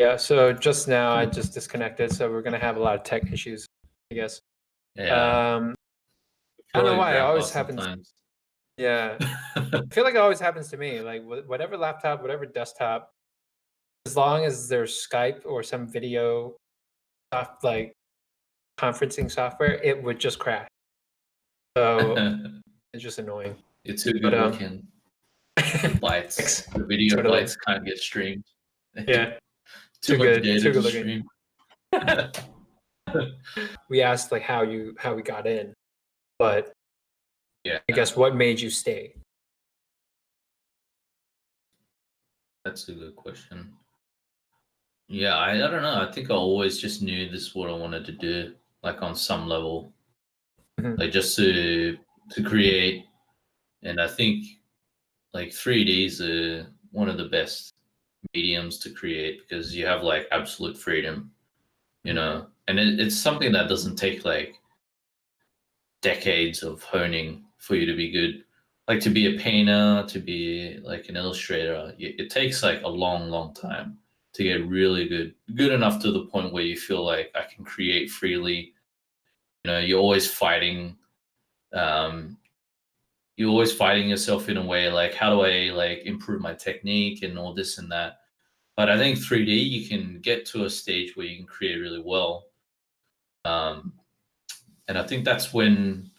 Yeah, so just now I just disconnected, so we're gonna have a lot of tech issues, I guess. Yeah, Um, I I feel don't know like why it grandpa always happens. sometimes. Yeah, I feel like it always happens to me. Like whatever laptop, whatever desktop, as long as there's Skype or some video like conferencing software, it would just crash. So it's just annoying. You're too But good looking. The bytes, thanks. the video Totally. bytes can't get streamed. Yeah, Too much data too to good looking. stream. We asked like how we got in, but Yeah, I guess what made you stay? that's a good question. Yeah, I don't know. I think I always just knew this is what I wanted to do, like on some level, Mhm. like just to create. And I think like 3D is one of the best mediums to create because you have like absolute freedom, and it's something that doesn't take like decades of honing for you to be good. Like to be a painter, to be like an illustrator, it takes like a long, long time to get really good enough to the point where you feel like I can create freely. You're always fighting. Um, you're always fighting yourself in a way like, how do I like improve my technique and all this and that. But I think 3D, you can get to a stage where you can create really well. And I think that's when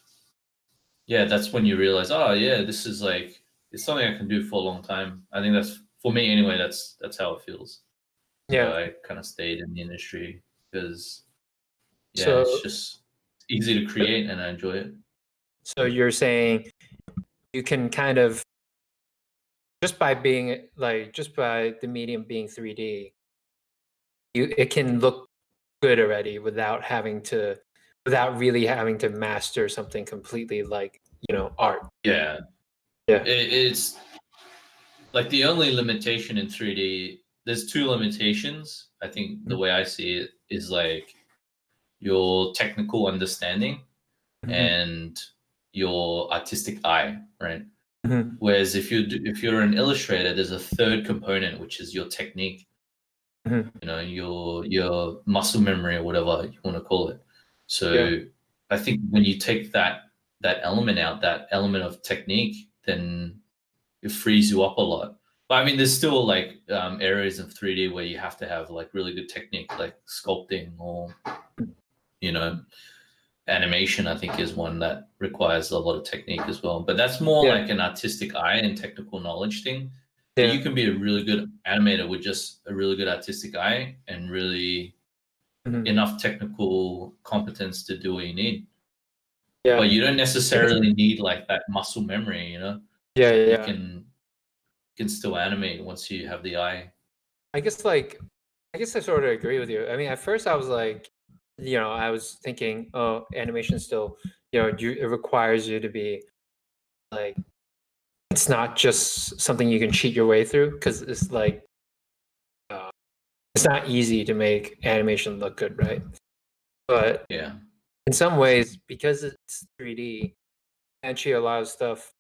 you realize, oh yeah, this is like it's something I can do for a long time. I think that's for me anyway. That's how it feels. So Yeah. I kind of stayed in the industry because yeah, it's So just easy to create and I enjoy it. so you're saying you can kind of just by being like just by the medium being 3D, it can look good already without really having to master something completely like, art. Yeah, Yeah. it's like the only limitation in 3D. There's two limitations. I think the way I see it is like your technical understanding Mhm. and your artistic eye, right? Mhm. Whereas if you're an illustrator, there's a third component which is your technique, Mhm. your muscle memory or whatever you want to call it. Yeah. So I think when you take that element out, that element of technique, then it frees you up a lot. But I mean, there's still like areas of 3D where you have to have like really good technique, like sculpting or you know animation. I think is one that requires a lot of technique as well. But that's more Yeah. like an artistic eye and technical knowledge thing. But Yeah. you can be a really good animator with just a really good artistic eye and really Mhm. enough technical competence to do what you need. Yeah. But you don't necessarily need like that muscle memory, Yeah, yeah, You yeah. can still animate once you have the eye. I guess like I guess I sort of agree with you. I mean, at first I was like, I was thinking, oh, animation still, it requires you to be like it's not just something you can cheat your way through because it's like uh, it's not easy to make animation look good, right? But Yeah. in some ways, because it's 3D, actually allows stuff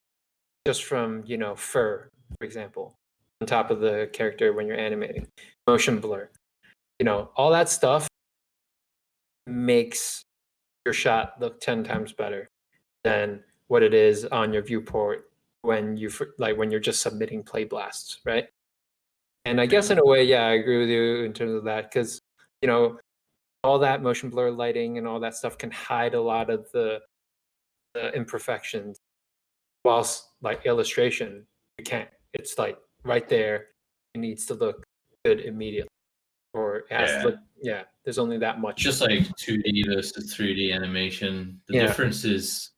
just from fur, for example, on top of the character when you're animating, motion blur, all that stuff makes your shot look 10 times better than what it is on your viewport when you're just submitting play blasts, right? And I guess Yeah. in a way, yeah, I agree with you in terms of that because you know all that motion blur lighting and all that stuff can hide a lot of the imperfections, whilst like illustration, you can't. It's like right there. It needs to look good immediately, or it has to Yeah. look. Yeah, there's only that much. Just like 2D versus 3D animation, the Yeah, difference is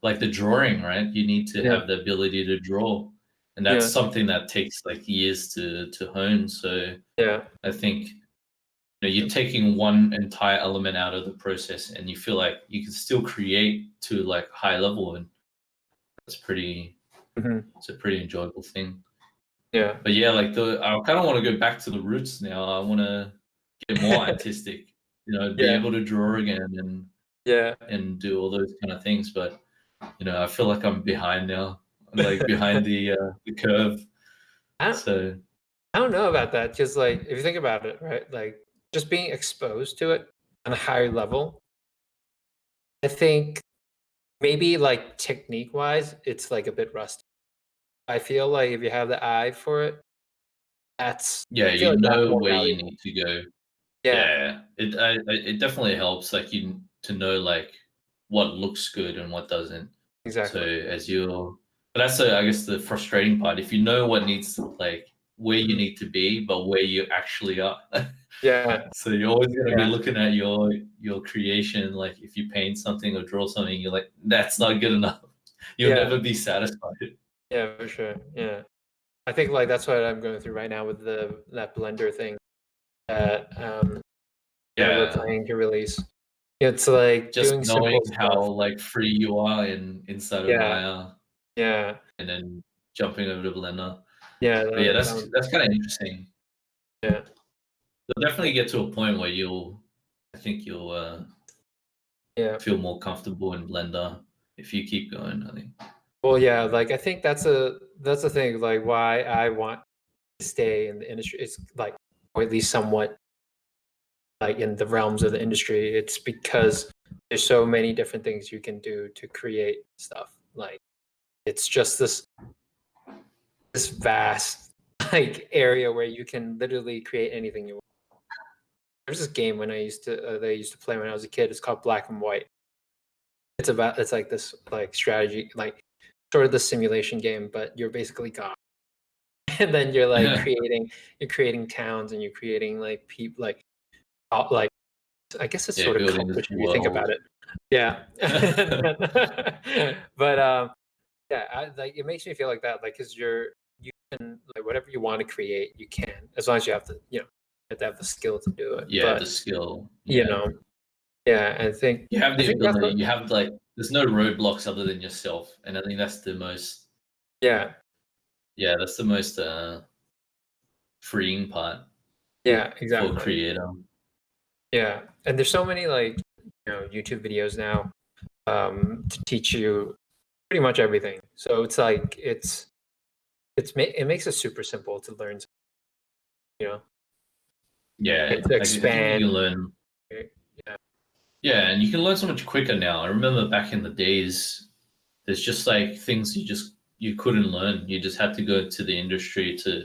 like the drawing, right? You need to yeah, have the ability to draw. And that's yeah, something that takes like years to hone. So yeah, I think you're taking one entire element out of the process and you feel like you can still create to like high level and that's pretty mhm, it's a pretty enjoyable thing. yeah, But yeah, like I kind of want to go back to the roots now. I want to get more artistic, be yeah, able to draw again yeah. and do all those kind of things. But I feel like I'm behind now, like behind the curve. I don't, So I don't know about that. Just like if you think about it, right? Like just being exposed to it on a higher level, I think maybe like technique wise, it's like a bit rusty. I feel like if you have the eye for it, that's Yeah, I feel you like that's know more where you valuable. need to go. Yeah, Yeah, it definitely helps, like, you to know, like, what looks good and what doesn't. So exactly. as you're but that's the I guess, the frustrating part. If you know what needs to like, where you Mhm. need to be, but where you actually are. Yeah, So you're always gonna be yeah, looking at your creation, like, if you paint something or draw something, you're like, "That's not good enough." You'll yeah, never be satisfied. yeah, for sure. Yeah, I think like that's what I'm going through right now with the that Blender thing that we're Yeah, planning to release. It's like just doing knowing simple how, stuff. like, free you are inside of Yeah, Maya yeah, and then jumping over to Blender. yeah. But yeah, That one's that's kinda interesting. yeah, You'll definitely get to a point where I think you'll, yeah. feel more comfortable in Blender if you keep going, I think. Well, yeah, like I think that's the thing. Like why I want to stay in the industry. It's like, or at least somewhat like in the realms of the industry. It's because there's so many different things you can do to create stuff. Like it's just this vast like area where you can literally create anything you want. There's this game when I used to they used to play when I was a kid. It's called Black and White. It's like this like strategy like sort of the simulation game, but you're basically God. And then you're creating towns and you're creating like people like I guess it's Yeah, sort of building this cultish if you think world. about it. Yeah. But yeah, like it makes me feel like that, like because you can like whatever you want to create, you can as long as you have the you have to have the skill to do it. Yeah, the But skill, you yeah. know, yeah, You have I the think that's ability, what you have, like there's no roadblocks other than yourself, and I think that's the most yeah, that's the most, freeing part yeah, for a exactly. creator. Yeah, and there's so many like YouTube videos now to teach you pretty much everything. So it's like it makes it super simple to learn, you know, Yeah, and to I think you expand. can learn Right? Yeah, yeah, and you can learn so much quicker now. I remember back in the days, there's just, like, things you couldn't learn. You just had to go to the industry to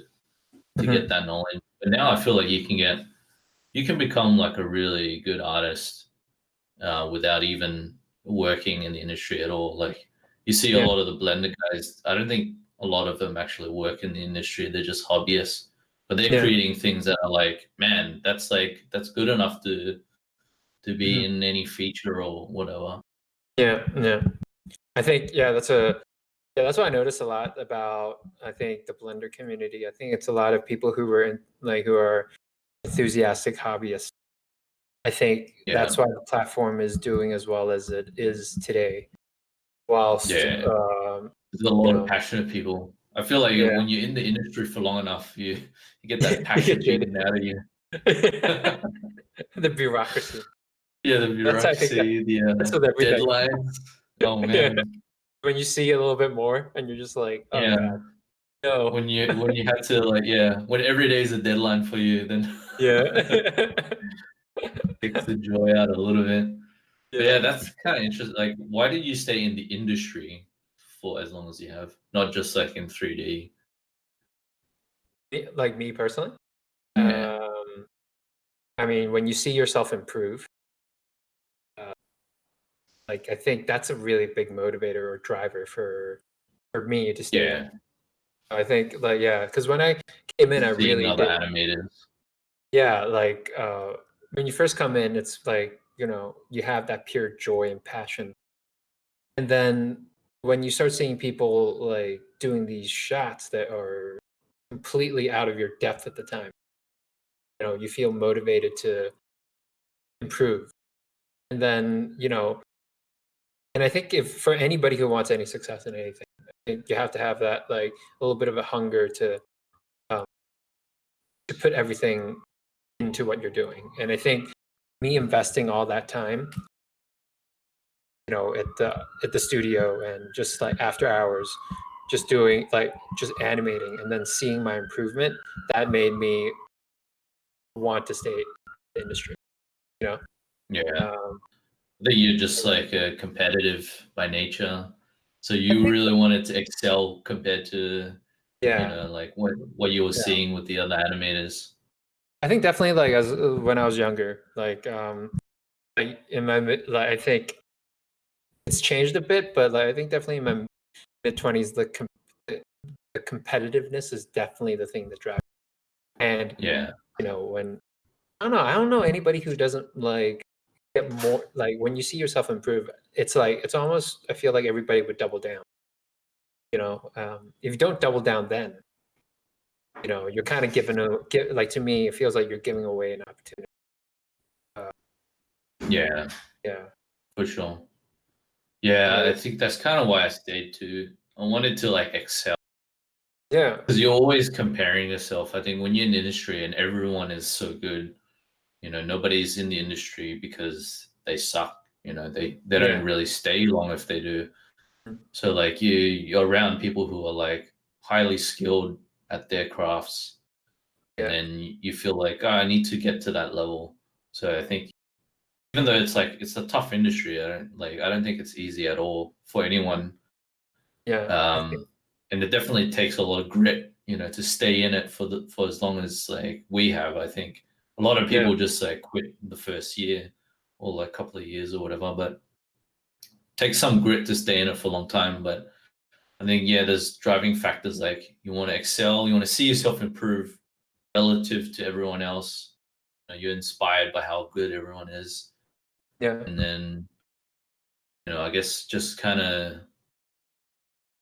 get mhm, that knowledge. But now I feel like you can become like a really good artist without even working in the industry at all. Like you see a yeah, lot of the Blender guys. I don't think a lot of them actually work in the industry. They're just hobbyists, but they're yeah, creating things that are like, man, that's good enough to be mhm, in any feature or whatever. yeah, yeah. I think that's what I noticed a lot about I think the Blender community. I think it's a lot of people who were in like who are enthusiastic hobbyists. I think Yeah, that's why the platform is doing as well as it is today. Whilst yeah. There's a you lot of know, passionate people. I feel like yeah, when you're in the industry for long enough, you get that you get passion jaded. eaten out of you. The bureaucracy. Yeah, the I think bureaucracy, the, that's with everything. deadlines. Oh, Yeah. man. When you see a little bit more and you're just like, "Oh Yeah. god, no." When you had to, like when every day is a deadline for you, then Yeah. takes the joy out a little bit. But, yeah, Yeah. that's kinda interesting. Like, why did you stay in the industry for as long as you have? Not just, like, in 3D? Like me personally, Yeah. um, I mean, when you see yourself improve, uh, like, I think that's a really big motivator or driver for me to stay in. Yeah. I think, like, yeah, because when I came in, I Seeing really other did animators. yeah, like, when you first come in, it's like, you have that pure joy and passion. And then when you start seeing people, like, doing these shots that are completely out of your depth at the time, you feel motivated to improve. And then, and I think if for anybody who wants any success in anything, I think you have to have that, like, a little bit of a hunger um, to put everything into what you're doing. And I think me investing all that time at the studio and just like after hours, just doing like just animating and then seeing my improvement, that made me want to stay in the industry, you know. Yeah. Um, That you're just like competitive by nature. So I you think, really wanted to excel compared to, yeah, like what you were yeah. seeing with the other animators. I think definitely like as when I was younger, like in my like I think it's changed a bit, but like I think definitely in my mid 20s, the competitiveness is definitely the thing that drives. And Yeah. when I don't know anybody who doesn't like get more like when you see yourself improve. It's like it's almost I feel like everybody would double down. If you don't double down, then you're kind of like to me, it feels like you're giving away an opportunity. Uh, Yeah, yeah, for sure. Yeah, yeah, I think that's kind of why I stayed too. I wanted to like excel yeah, because you're always comparing yourself. I think when you're in the industry and everyone is so good, nobody's in the industry because they suck. They don't yeah, really stay long if they do. mm, So like you're around people who are like highly skilled at their crafts, and yeah, then you feel like, oh, I need to get to that level. So I think even though it's like it's a tough industry, I don't think it's easy at all for anyone. yeah. I think Um, and it definitely takes a lot of grit, to stay in it for as long as like we have. I think a lot of yeah, people just like quit the first year or like a couple of years or whatever, but it takes some grit to stay in it for a long time. But I think yeah, there's driving factors like you want to excel, you want to see yourself improve relative to everyone else. You're inspired by how good everyone is, yeah, and then I guess just kind of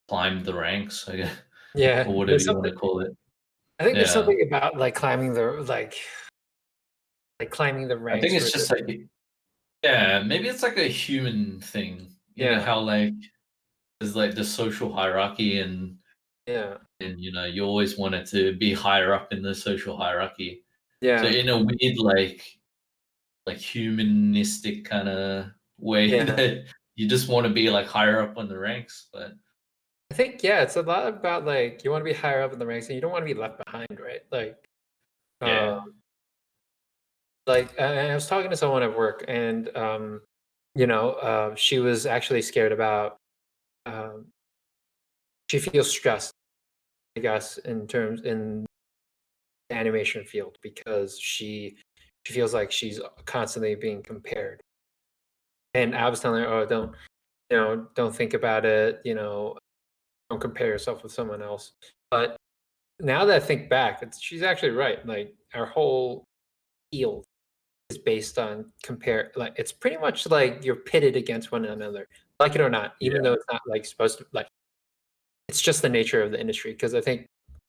climb the ranks, I guess, yeah. or whatever There's you want something. to call it. I think there's Yeah, something about like climbing the I think ranks it's versus just like yeah, maybe it's like a human thing. yeah, How like there's like the social hierarchy yeah, and you always wanted to be higher up in the social hierarchy. So yeah, in a weird like humanistic kind of way yeah. that you just want to be like higher up on the ranks, but I think yeah, it's a lot about like you want to be higher up in the ranks and you don't want to be left behind, right? Uh, yeah, I was talking to someone at work, and she was actually scared about. Um, she feels stressed, I guess, in the animation field because she feels like she's constantly being compared. And I was telling her, oh, don't think about it. Don't compare yourself with someone else. But now that I think back, she's actually right. Like our whole field is based on compare. Like it's pretty much like you're pitted against one another, like it or not. Even yeah, though it's not like supposed to. Like it's just the nature of the industry because I think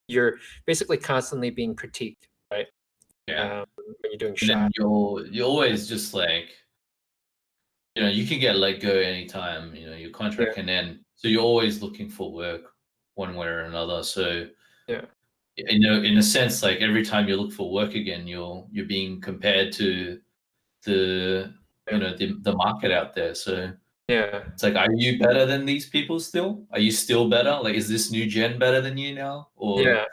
you're basically constantly being critiqued, right? yeah. When you're doing And then shot. you're always just like you can get let go anytime. Your Yeah, contract can end, so you're always looking for work one way or another. So yeah, in a sense, like every time you look for work again, you're being compared to the yeah, the market out there. So yeah, it's like, are you better than these people still? Are you still better? Like, is this new gen better than you now? Or yeah,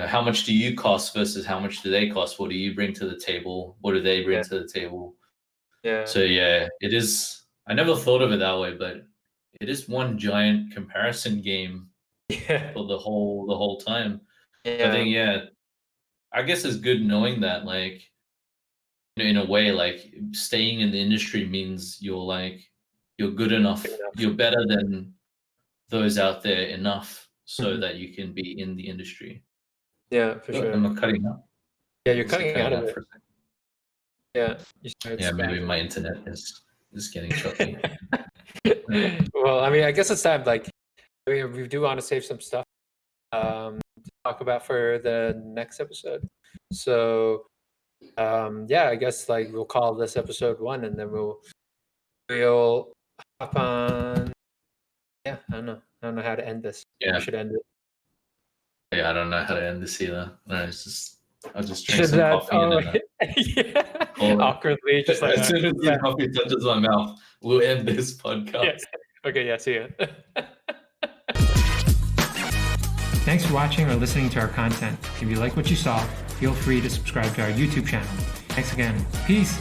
how much do you cost versus how much do they cost? What do you bring to the table? What do they bring yeah, to the table? yeah, So yeah, it is. I never thought of it that way, but it is one giant comparison game yeah, for the whole time. So I yeah. think yeah, I guess it's good knowing that like in a way like staying in the industry means you're good Good enough, enough. you're better than those out there enough so Mhm. that you can be in the industry. Yeah, for Oh, sure. am I cutting out? Yeah, you're Was it cutting out cutting of out it. for a second? Yeah, you started Yeah, maybe spazzing. my internet is getting choppy. Well, I mean, I guess it's time. Like, we do want to save some stuff to talk about for the next episode. So, yeah, I guess like we'll call this episode one, and then we'll hop on. Yeah, I don't know how to end this. We Yeah, should end it. yeah, I don't know how to end this either. No, I'll just drink Should some that? coffee and Oh, then yeah. call it. Awkwardly, just like As soon as yeah, the coffee touches my mouth, we'll end this yeah. podcast. Okay, yeah. See ya. Thanks for watching or listening to our content. If you like what you saw, feel free to subscribe to our YouTube channel. Thanks again. Peace.